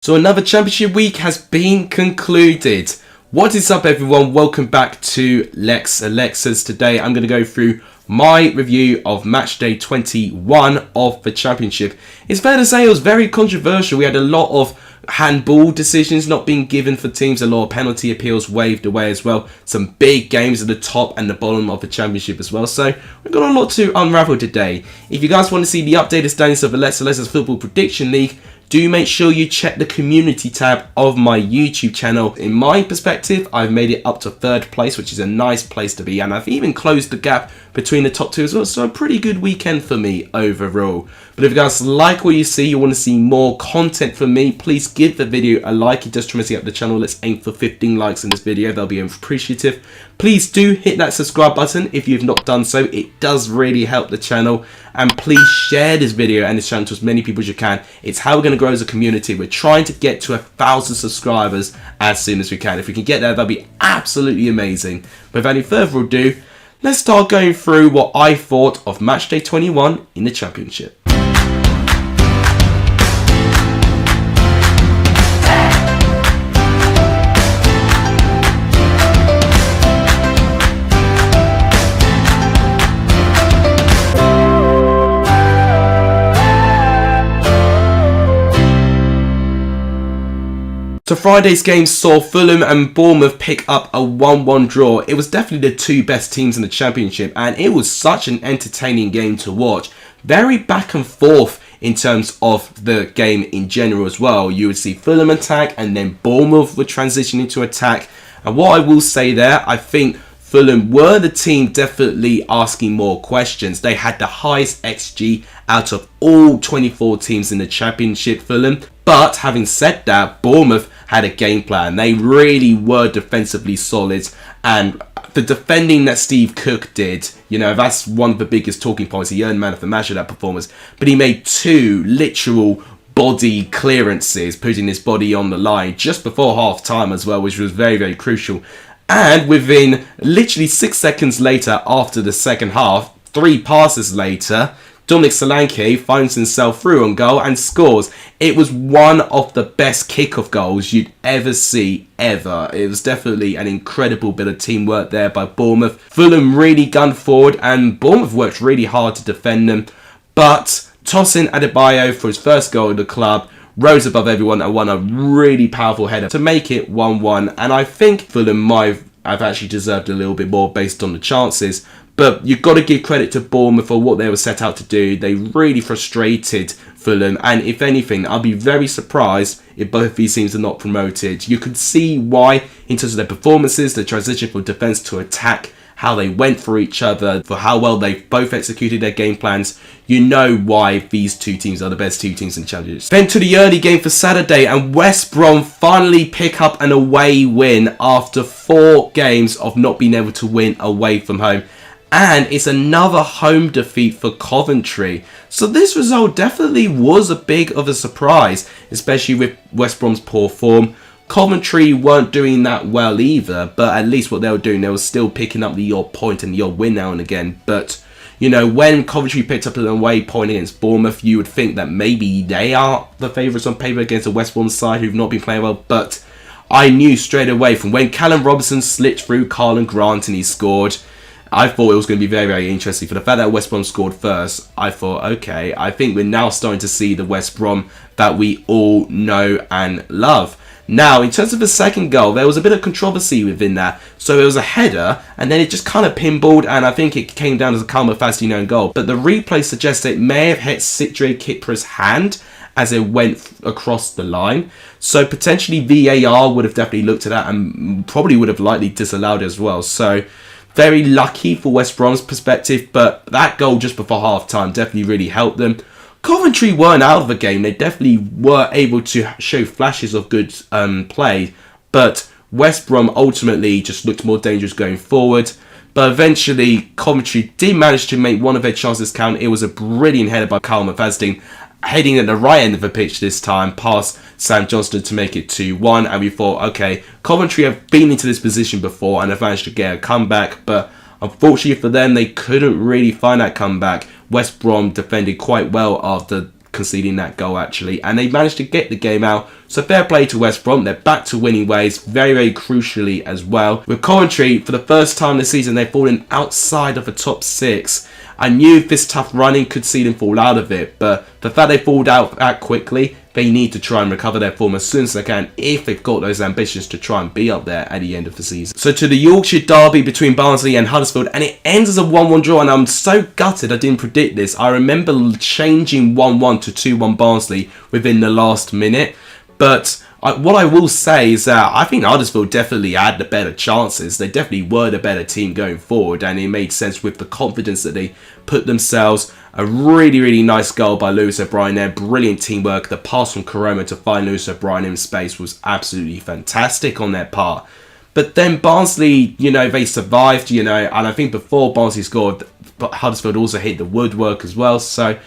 So another championship week has been concluded. What is up, everyone? Welcome back to Lex Alexas. Today I'm going to go through my review of Matchday 21 of the championship. It's fair to say it was very controversial. We had a lot of handball decisions not being given for teams, a lot of penalty appeals waved away as well. Some big games at the top and the bottom of the championship as well. So we've got a lot to unravel today. If you guys want to see the updated standings of the Lex Alexas Football Prediction League, do make sure you check the community tab of my YouTube channel. In my perspective, I've made it up to third place, which is a nice place to be. And I've even closed the gap between the top two as well. So a pretty good weekend for me overall. But if you guys like what you see, you want to see more content from me, please give the video a like. It does tremendously up the channel. Let's aim for 15 likes in this video. That'll be appreciative. Please do hit that subscribe button if you've not done so. It does really help the channel. And please share this video and this channel to as many people as you can. It's how we're going to grow as a community. We're trying to get to 1,000 subscribers as soon as we can. If we can get there, that'd be absolutely amazing. But without any further ado, let's start going through what I thought of Matchday 21 in the Championship. So Friday's game saw Fulham and Bournemouth pick up a 1-1 draw. It was definitely the two best teams in the Championship, and it was such an entertaining game to watch. Very back and forth in terms of the game in general as well. You would see Fulham attack, and then Bournemouth would transition into attack. And what I will say there, I think Fulham were the team definitely asking more questions. They had the highest XG out of all 24 teams in the Championship, Fulham. But having said that, Bournemouth had a game plan. They really were defensively solid, and the defending that Steve Cook did, you know, that's one of the biggest talking points. He earned man of the match of that performance, but he made two literal body clearances, putting his body on the line just before half time as well, which was very, very crucial. And within literally 6 seconds later, after the second half, 3 passes later, Dominic Solanke finds himself through on goal and scores. It was one of the best kickoff goals you'd ever see, ever. It was definitely an incredible bit of teamwork there by Bournemouth. Fulham really gunned forward, and Bournemouth worked really hard to defend them. But Tosin Adebayo, for his first goal of the club, rose above everyone and won a really powerful header to make it 1-1. And I think Fulham might have actually deserved a little bit more based on the chances. But you've got to give credit to Bournemouth for what they were set out to do. They really frustrated Fulham. And if anything, I'll be very surprised if both these teams are not promoted. You could see why in terms of their performances, the transition from defence to attack, how they went for each other, for how well they both executed their game plans. You know why these two teams are the best two teams in the Championship. Then to the early game for Saturday, and West Brom finally pick up an away win after 4 games of not being able to win away from home. And it's another home defeat for Coventry. So this result definitely was a big of a surprise, especially with West Brom's poor form. Coventry weren't doing that well either, but at least what they were doing, they were still picking up the odd point and the odd win now and again. But, you know, when Coventry picked up an away point against Bournemouth, you would think that maybe they are the favourites on paper against the West Brom side who've not been playing well. But I knew straight away from when Callum Robinson slipped through Carlin Grant and he scored, I thought it was going to be very, very interesting. For the fact that West Brom scored first, I thought, okay, I think we're now starting to see the West Brom that we all know and love. Now, in terms of the second goal, there was a bit of controversy within that. So it was a header, and then it just kind of pinballed, and I think it came down as a Calma Faustino goal. But the replay suggests it may have hit Sidre Kipra's hand as it went across the line. So potentially VAR would have definitely looked at that and probably would have likely disallowed it as well. So very lucky for West Brom's perspective, but that goal just before half-time definitely really helped them. Coventry weren't out of the game. They definitely were able to show flashes of good play, but West Brom ultimately just looked more dangerous going forward. But eventually, Coventry did manage to make one of their chances count. It was a brilliant header by Calma Faustino, heading at the right end of the pitch this time, past Sam Johnston to make it 2-1. And we thought, okay, Coventry have been into this position before and have managed to get a comeback, but unfortunately for them, they couldn't really find that comeback. West Brom defended quite well after conceding that goal actually, and they managed to get the game out. So fair play to West Brom. They're back to winning ways, very, very crucially as well. With Coventry, for the first time this season, they've fallen outside of the top 6. I knew this tough running could see them fall out of it, but the fact they fall out that quickly, they need to try and recover their form as soon as they can if they've got those ambitions to try and be up there at the end of the season. So to the Yorkshire derby between Barnsley and Huddersfield, and it ends as a 1-1 draw, and I'm so gutted I didn't predict this. I remember changing 1-1 to 2-1 Barnsley within the last minute, but what I will say is that I think Huddersfield definitely had the better chances. They definitely were the better team going forward, and it made sense with the confidence that they put themselves. A really, really nice goal by Lewis O'Brien there. Brilliant teamwork. The pass from Koroma to find Lewis O'Brien in space was absolutely fantastic on their part. But then Barnsley, they survived, and I think before Barnsley scored, Huddersfield also hit the woodwork as well. So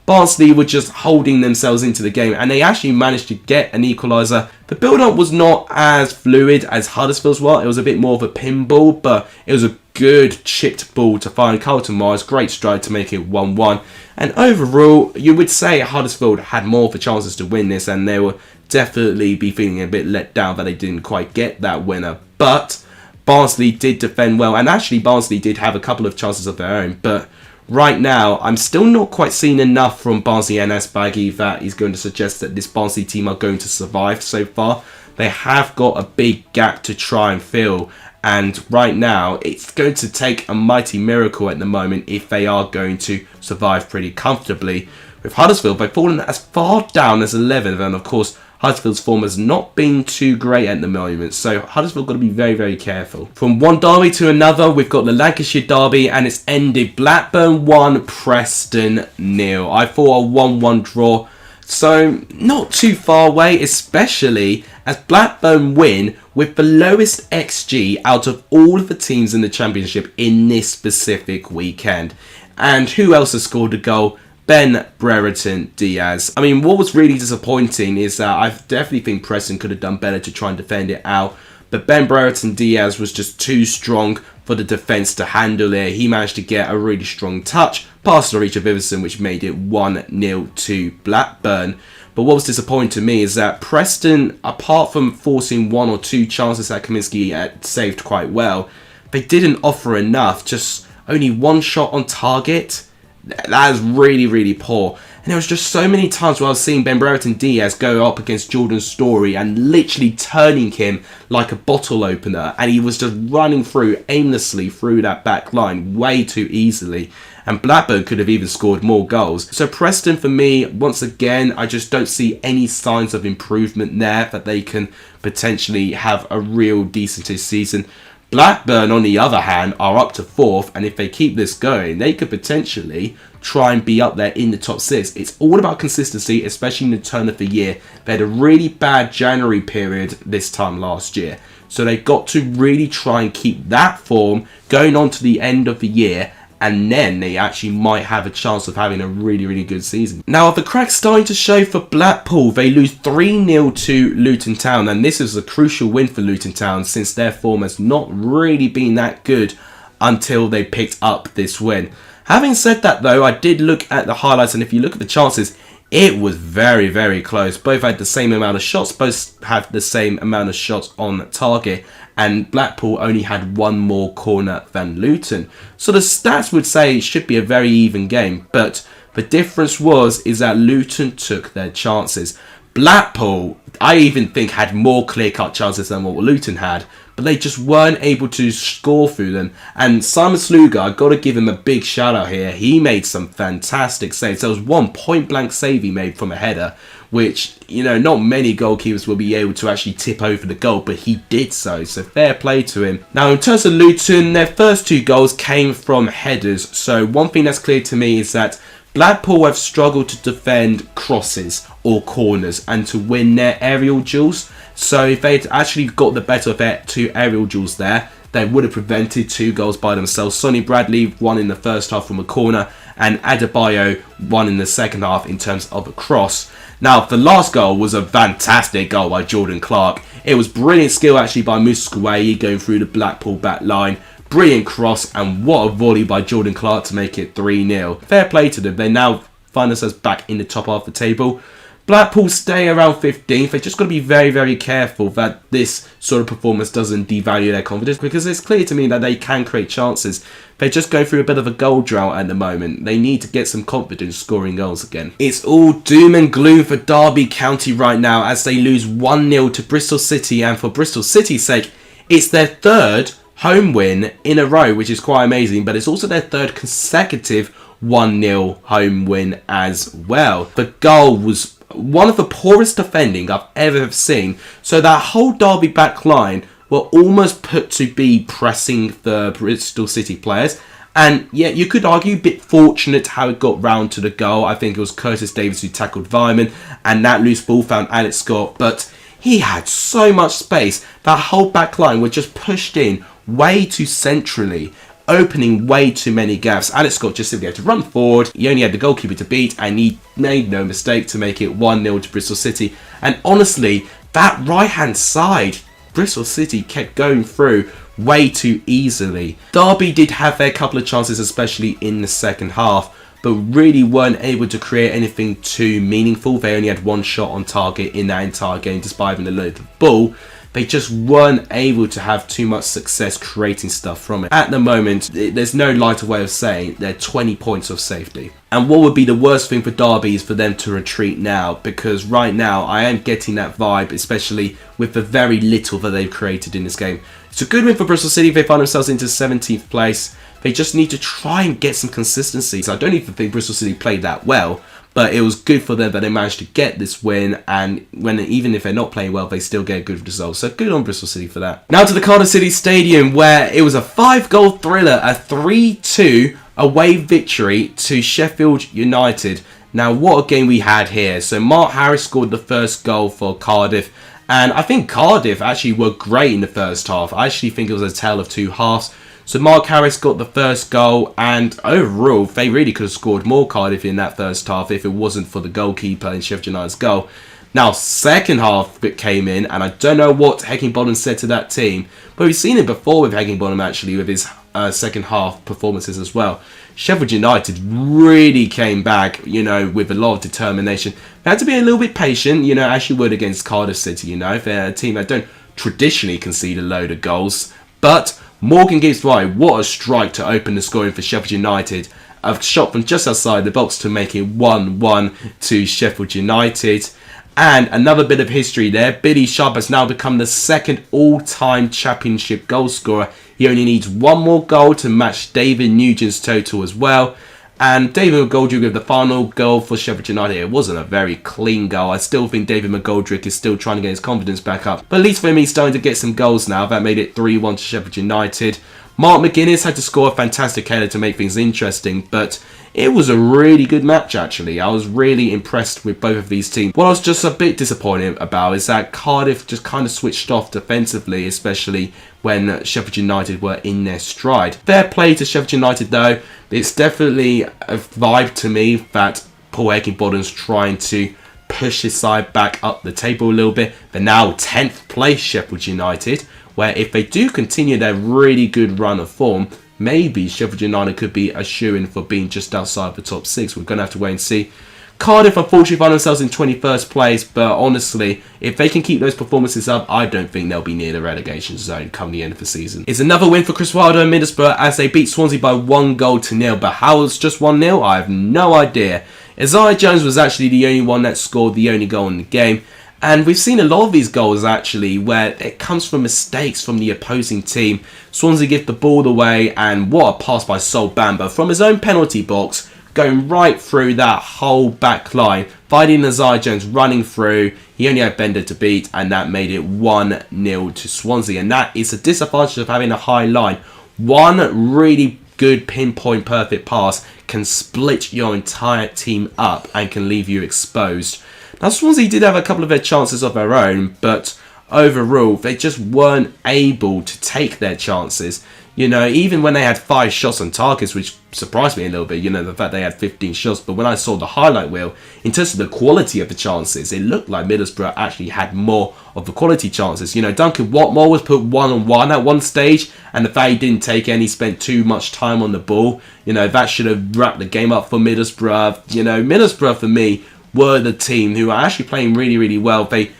Barnsley were just holding themselves into the game, and they actually managed to get an equaliser. The build-up was not as fluid as Huddersfield's was. It was a bit more of a pinball, but it was a good chipped ball to find Carlton Morris. Great stride to make it 1-1. And overall, you would say Huddersfield had more of the chances to win this, and they will definitely be feeling a bit let down that they didn't quite get that winner. But Barnsley did defend well, and actually Barnsley did have a couple of chances of their own, but right now, I'm still not quite seeing enough from Barnsley and Baggy that is going to suggest that this Barnsley team are going to survive so far. They have got a big gap to try and fill, and right now, it's going to take a mighty miracle at the moment if they are going to survive pretty comfortably. With Huddersfield, they've fallen as far down as 11th, and of course, Huddersfield's form has not been too great at the moment, so Huddersfield got to be very, very careful. From one derby to another, we've got the Lancashire derby, and it's ended Blackburn 1, Preston 0. I thought a 1-1 draw, so not too far away, especially as Blackburn win with the lowest XG out of all of the teams in the Championship in this specific weekend. And who else has scored a goal? Ben Brereton Diaz. I mean, what was really disappointing is that I definitely think Preston could have done better to try and defend it out. But Ben Brereton Diaz was just too strong for the defence to handle it. He managed to get a really strong touch past the reach of Iverson, which made it 1-0 to Blackburn. But what was disappointing to me is that Preston, apart from forcing one or two chances that Kaminsky had saved quite well, they didn't offer enough. Just only one shot on target. That is really, really poor. And there was just so many times where I was seeing Ben Brereton Diaz go up against Jordan Storey and literally turning him like a bottle opener. And he was just running through aimlessly through that back line way too easily. And Blackburn could have even scored more goals. So Preston, for me, once again, I just don't see any signs of improvement there that they can potentially have a real decent season. Blackburn, on the other hand, are up to 4th, and if they keep this going, they could potentially try and be up there in the top 6. It's all about consistency, especially in the turn of the year. They had a really bad January period this time last year, so they've got to really try and keep that form going on to the end of the year, and then they actually might have a chance of having a really, really good season. Now, the crack's starting to show for Blackpool. They lose 3-0 to Luton Town, and this is a crucial win for Luton Town since their form has not really been that good until they picked up this win. Having said that, though, I did look at the highlights, and if you look at the chances, it was very, very close. Both had the same amount of shots, both had the same amount of shots on target, and Blackpool only had one more corner than Luton. So the stats would say it should be a very even game, but the difference is that Luton took their chances. Blackpool, I even think, had more clear-cut chances than what Luton had, but they just weren't able to score through them. And Simon Sluga, I've got to give him a big shout out here. He made some fantastic saves. There was one point-blank save he made from a header, which, not many goalkeepers will be able to actually tip over the goal, but he did so fair play to him. Now, in terms of Luton, their first 2 goals came from headers, so one thing that's clear to me is that Blackpool have struggled to defend crosses or corners and to win their aerial duels. So if they'd actually got the better of their 2 aerial duels there, they would have prevented 2 goals by themselves. Sonny Bradley, one in the first half from a corner, and Adebayo, one in the second half in terms of a cross. Now, the last goal was a fantastic goal by Jordan Clark. It was brilliant skill actually by Muskway going through the Blackpool back line. Brilliant cross, and what a volley by Jordan Clark to make it 3-0. Fair play to them. They're now find themselves back in the top half of the table. Blackpool stay around 15th. They just got to be very, very careful that this sort of performance doesn't devalue their confidence, because it's clear to me that they can create chances. They're just going through a bit of a goal drought at the moment. They need to get some confidence scoring goals again. It's all doom and gloom for Derby County right now as they lose 1-0 to Bristol City, and for Bristol City's sake, it's their third home win in a row, which is quite amazing, but it's also their third consecutive 1-0 home win as well. The goal was one of the poorest defending I've ever seen. So that whole Derby back line were almost put to be pressing the Bristol City players. And yeah, you could argue a bit fortunate how it got round to the goal. I think it was Curtis Davies who tackled Vyman, and that loose ball found Alex Scott. But he had so much space. That whole back line were just pushed in way too centrally, opening way too many gaps. Alex Scott just simply had to run forward. He only had the goalkeeper to beat, and he made no mistake to make it 1-0 to Bristol City. And honestly, that right-hand side, Bristol City kept going through way too easily. Derby did have their couple of chances, especially in the second half, but really weren't able to create anything too meaningful. They only had one shot on target in that entire game, despite having a load of the ball. They just weren't able to have too much success creating stuff from it. At the moment, there's no lighter way of saying they're 20 points of safety. And what would be the worst thing for Derby is for them to retreat now, because right now I am getting that vibe, especially with the very little that they've created in this game. It's a good win for Bristol City. They find themselves into 17th place. They just need to try and get some consistency. So I don't even think Bristol City played that well, but it was good for them that they managed to get this win, and even if they're not playing well, they still get a good result. So good on Bristol City for that. Now to the Cardiff City Stadium, where it was a 5-goal thriller, a 3-2 away victory to Sheffield United. Now what a game we had here. So Mark Harris scored the first goal for Cardiff, and I think Cardiff actually were great in the first half. I actually think it was a tale of two halves. So Mark Harris got the first goal, and overall they really could have scored more, Cardiff, in that first half if it wasn't for the goalkeeper in Sheffield United's goal. Now second half it came in, and I don't know what Heckingbottom said to that team, but we've seen it before with Heckingbottom actually with his second half performances as well. Sheffield United really came back, with a lot of determination. They had to be a little bit patient, as you would against Cardiff City, They're a team that don't traditionally concede a load of goals, but Morgan Gibbs White, what a strike to open the scoring for Sheffield United. A shot from just outside the box to make it 1-1 to Sheffield United. And another bit of history there. Billy Sharp has now become the second all-time championship goal scorer. He only needs one more goal to match David Nugent's total as well. And David McGoldrick with the final goal for Sheffield United. It wasn't a very clean goal. I still think David McGoldrick is still trying to get his confidence back up. But at least for him, he's starting to get some goals now. That made it 3-1 to Sheffield United. Mark McGuinness had to score a fantastic header to make things interesting, but it was a really good match actually. I was really impressed with both of these teams. What I was just a bit disappointed about is that Cardiff just kind of switched off defensively, especially when Sheffield United were in their stride. Fair play to Sheffield United though. It's definitely a vibe to me that Paul Heckingbottom's trying to push his side back up the table a little bit. They're now 10th place, Sheffield United, where if they do continue their really good run of form, maybe Sheffield United could be a shoo-in for being just outside the top 6. We're going to have to wait and see. Cardiff unfortunately find themselves in 21st place, but honestly, if they can keep those performances up, I don't think they'll be near the relegation zone come the end of the season. It's another win for Chris Wilder and Middlesbrough as they beat Swansea by 1-0, but how was just 1-0? I have no idea. Isaiah Jones was actually the only one that scored the only goal in the game. And we've seen a lot of these goals actually where it comes from mistakes from the opposing team. Swansea give the ball away, and what a pass by Sol Bamba from his own penalty box, going right through that whole back line, finding Isaiah Jones running through. He only had Bender to beat, and that made it 1-0 to Swansea. And that is a disadvantage of having a high line. One really good pinpoint perfect pass can split your entire team up and can leave you exposed. Now Swansea did have a couple of their chances of their own, but overall they just weren't able to take their chances. You know, even when they had 5 shots on targets, which surprised me a little bit, you know, the fact they had 15 shots. But when I saw the highlight reel, in terms of the quality of the chances, it looked like Middlesbrough actually had more of the quality chances. You know, Duncan Watmore was put 1-on-1 at one stage, and the fact he didn't take any, spent too much time on the ball. You know, that should have wrapped the game up for Middlesbrough. You know, Middlesbrough, for me, were the team who are actually playing really, really well. They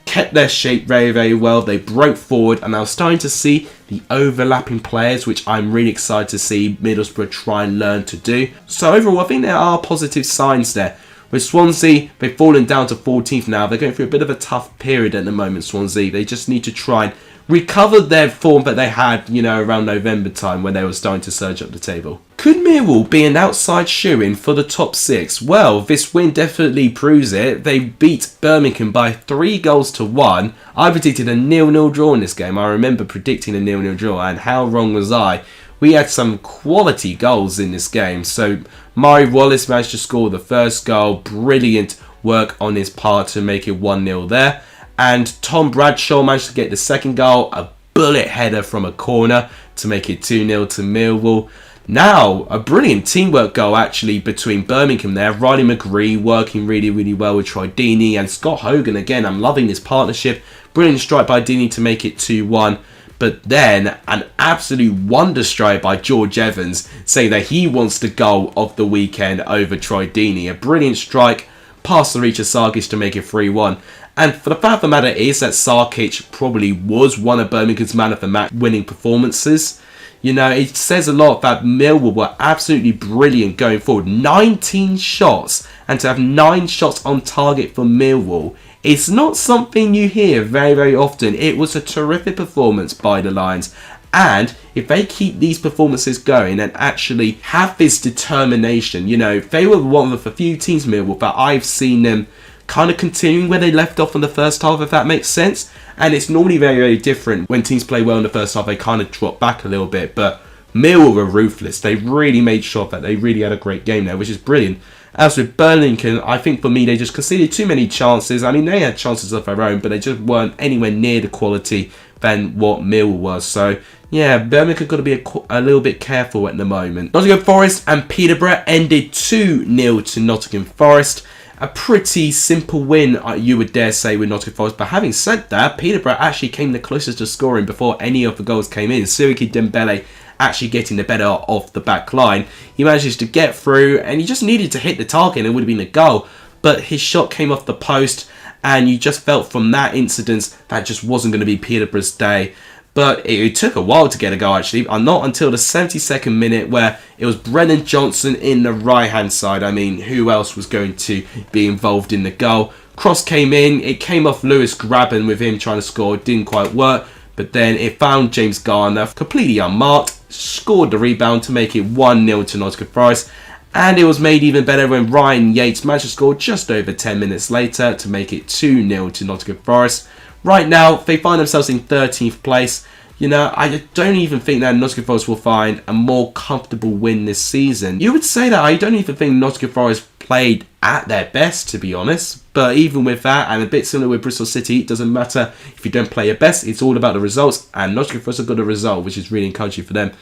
kept their shape very, very well. They broke forward, and I was starting to see the overlapping players, which I'm really excited to see Middlesbrough try and learn to do. So overall, I think there are positive signs there. With Swansea, they've fallen down to 14th now. They're going through a bit of a tough period at the moment, Swansea. They just need to try and recover their form that they had, you know, around November time when they were starting to surge up the table. Could Millwall be an outside shoo-in for the top 6? Well, this win definitely proves it. They beat Birmingham by 3-1. I predicted a 0-0 draw in this game. I remember predicting a 0-0 draw, and how wrong was I? We had some quality goals in this game. So Murray Wallace managed to score the first goal. Brilliant work on his part to make it 1-0 there. And Tom Bradshaw managed to get the second goal, a bullet header from a corner to make it 2-0 to Millwall. Now, a brilliant teamwork goal actually between Birmingham there. Riley McGree working really, really well with Troy Deeney, and Scott Hogan. Again, I'm loving this partnership. Brilliant strike by Deeney to make it 2-1. But then an absolute wonder strike by George Evans, saying that he wants the goal of the weekend over Troy Deeney. A brilliant strike past the reach of Sarkic to make it 3-1. And for the fact of the matter is that Sarkic probably was one of Birmingham's man of the match winning performances. You know, it says a lot that Millwall were absolutely brilliant going forward. 19 shots, and to have 9 shots on target for Millwall, it's not something you hear very, very often. It was a terrific performance by the Lions. And if they keep these performances going and actually have this determination, you know, they were one of the few teams, Millwall, that I've seen them kind of continuing where they left off in the first half, if that makes sense. And it's normally very, very different. When teams play well in the first half, they kind of drop back a little bit. But Millwall were ruthless. They really made sure that they really had a great game there, which is brilliant. As with Birmingham, I think for me, they just conceded too many chances. I mean, they had chances of their own, but they just weren't anywhere near the quality than what Millwall was. So, yeah, Birmingham got to be a little bit careful at the moment. Nottingham Forest and Peterborough ended 2-0 to Nottingham Forest. A pretty simple win, you would dare say, with Nottingham Forest. But having said that, Peterborough actually came the closest to scoring before any of the goals came in. Siriki Dembele actually getting the better of the back line. He manages to get through, and he just needed to hit the target and it would have been a goal. But his shot came off the post, and you just felt from that incident that just wasn't going to be Peterborough's day. But it took a while to get a goal, actually. Not until the 72nd minute, where it was Brennan Johnson in the right-hand side. I mean, who else was going to be involved in the goal? Cross came in. It came off Lewis Graben with him trying to score. It didn't quite work. But then it found James Garner, completely unmarked. Scored the rebound to make it 1-0 to Nottingham Forest. And it was made even better when Ryan Yates managed to score just over 10 minutes later to make it 2-0 to Nottingham Forest. Right now, they find themselves in 13th place. You know, I don't even think that Nottingham Forest will find a more comfortable win this season. You would say that I don't even think Nottingham Forest played at their best, to be honest. But even with that, and a bit similar with Bristol City, it doesn't matter if you don't play your best. It's all about the results. And Nottingham Forest have got a result, which is really encouraging for them.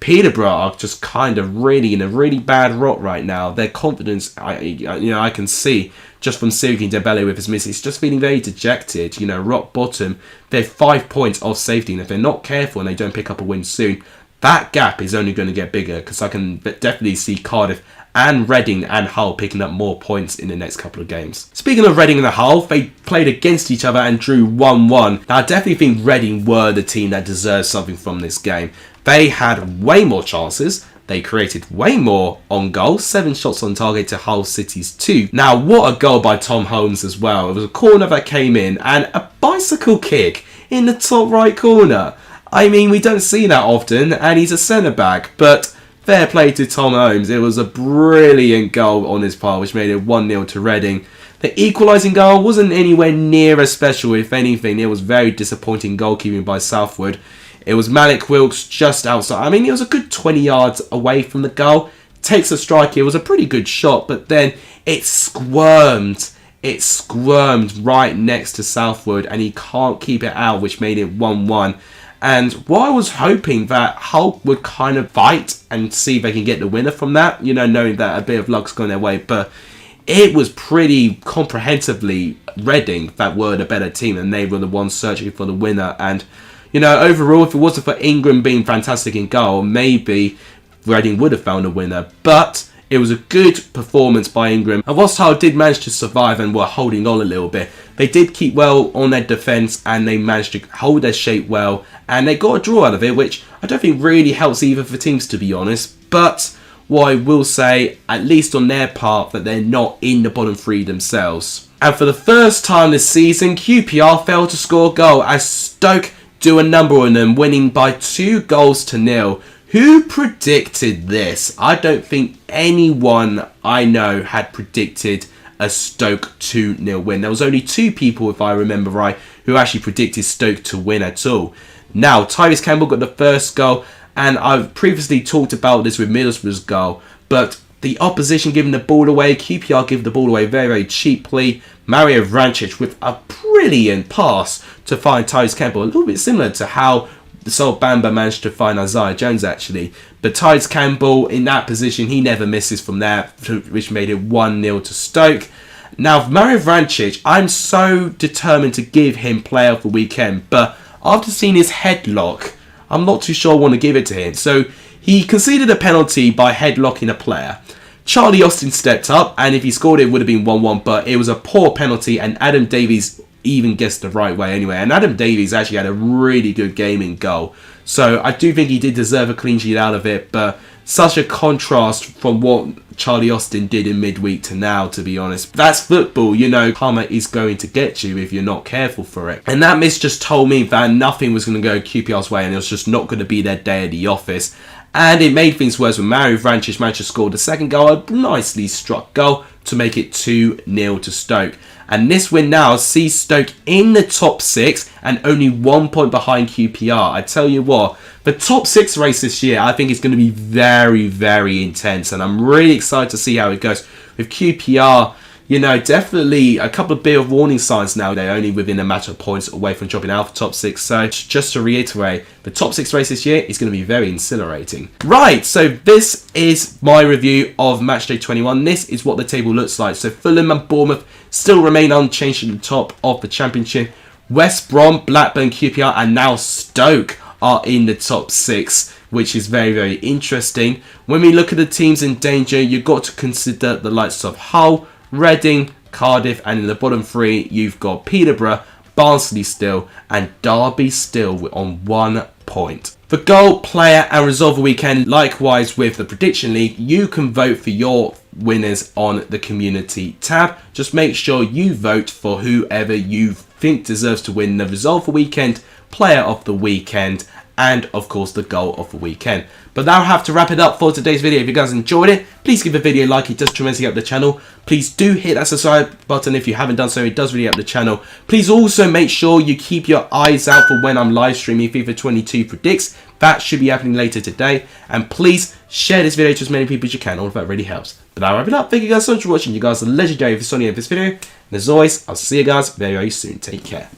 Peterborough are just kind of really in a really bad rot right now. Their confidence, I can see just from Siriki Dembele with his miss. It's just feeling very dejected. You know, rock bottom. They're 5 points off safety, and if they're not careful and they don't pick up a win soon, that gap is only going to get bigger. Because I can definitely see Cardiff and Reading and Hull picking up more points in the next couple of games. Speaking of Reading and Hull, they played against each other and drew 1-1. Now, I definitely think Reading were the team that deserved something from this game. They had way more chances. They created way more on goal. 7 shots on target to Hull City's 2. Now, what a goal by Tom Holmes as well. It was a corner that came in and a bicycle kick in the top right corner. I mean, we don't see that often, and he's a centre-back, but fair play to Tom Holmes. It was a brilliant goal on his part, which made it 1-0 to Reading. The equalising goal wasn't anywhere near as special. If anything, it was very disappointing goalkeeping by Southwood. It was Malik Wilkes just outside. I mean, he was a good 20 yards away from the goal. Takes a strike. It was a pretty good shot, but then it squirmed. It squirmed right next to Southwood, and he can't keep it out, which made it 1-1. And what I was hoping that Hull would kind of fight and see if they can get the winner from that, you know, knowing that a bit of luck's gone their way. But it was pretty comprehensively Reading that were the better team, and they were the ones searching for the winner. And, you know, overall, if it wasn't for Ingram being fantastic in goal, maybe Reading would have found a winner. But it was a good performance by Ingram. And whilst Hull did manage to survive and were holding on a little bit, they did keep well on their defence, and they managed to hold their shape well, and they got a draw out of it, which I don't think really helps either for teams, to be honest. But what I will say, at least on their part, that they're not in the bottom three themselves. And for the first time this season, QPR failed to score a goal as Stoke do a number on them, winning by 2-0. Who predicted this? I don't think anyone I know had predicted a Stoke 2-0 win. There was only 2 people, if I remember right, who actually predicted Stoke to win at all. Now, Tyrese Campbell got the first goal, and I've previously talked about this with Middlesbrough's goal, but the opposition giving the ball away, QPR give the ball away very, very cheaply. Mario Vrancic with a brilliant pass to find Tyrese Campbell, a little bit similar to how Sol Bamba managed to find Isaiah Jones, actually. But Tyrese Campbell, in that position, he never misses from there, which made it 1-0 to Stoke. Now, Mario Vrancic, I'm so determined to give him player of the weekend, but after seeing his headlock, I'm not too sure I want to give it to him. So he conceded a penalty by headlocking a player. Charlie Austin stepped up, and if he scored, it would have been 1-1, but it was a poor penalty, and Adam Davies even guessed the right way anyway. And Adam Davies actually had a really good game in goal. So I do think he did deserve a clean sheet out of it, but such a contrast from what Charlie Austin did in midweek to now, to be honest. That's football, you know, karma is going to get you if you're not careful for it. And that miss just told me that nothing was going to go QPR's way, and it was just not going to be their day at the office. And it made things worse when Mario Vrancic managed to score the second goal, a nicely struck goal, to make it 2-0 to Stoke. And this win now sees Stoke in the top 6 and only 1 point behind QPR. I tell you what, the top 6 race this year I think is going to be very, very intense, and I'm really excited to see how it goes. With QPR, you know, definitely a couple of bit of warning signs now. They're only within a matter of points away from dropping out of the top 6. So just to reiterate, the top 6 race this year is going to be very exhilarating. Right, so this is my review of Matchday 21. This is what the table looks like. So Fulham and Bournemouth still remain unchanged at the top of the Championship. West Brom, Blackburn, QPR, and now Stoke are in the top 6, which is very, very interesting. When we look at the teams in danger, you've got to consider the likes of Hull, Reading, Cardiff, and in the bottom 3, you've got Peterborough, Barnsley still, and Derby still on 1 point. For goal, player, and result of the weekend, likewise with the Prediction League, you can vote for your winners on the community tab. Just make sure you vote for whoever you think deserves to win the result of the weekend, player of the weekend, and of course the goal of the weekend. But that'll have to wrap it up for today's video. If you guys enjoyed it, please give the video a like. It does tremendously help the channel. Please do hit that subscribe button if you haven't done so. It does really help the channel. Please also make sure you keep your eyes out for when I'm live streaming FIFA 22 Predicts. That should be happening later today. And please share this video to as many people as you can. All of that really helps. But that'll wrap it up. Thank you guys so much for watching. You guys are legendary for Sonny in this video. And as always, I'll see you guys very, very soon. Take care.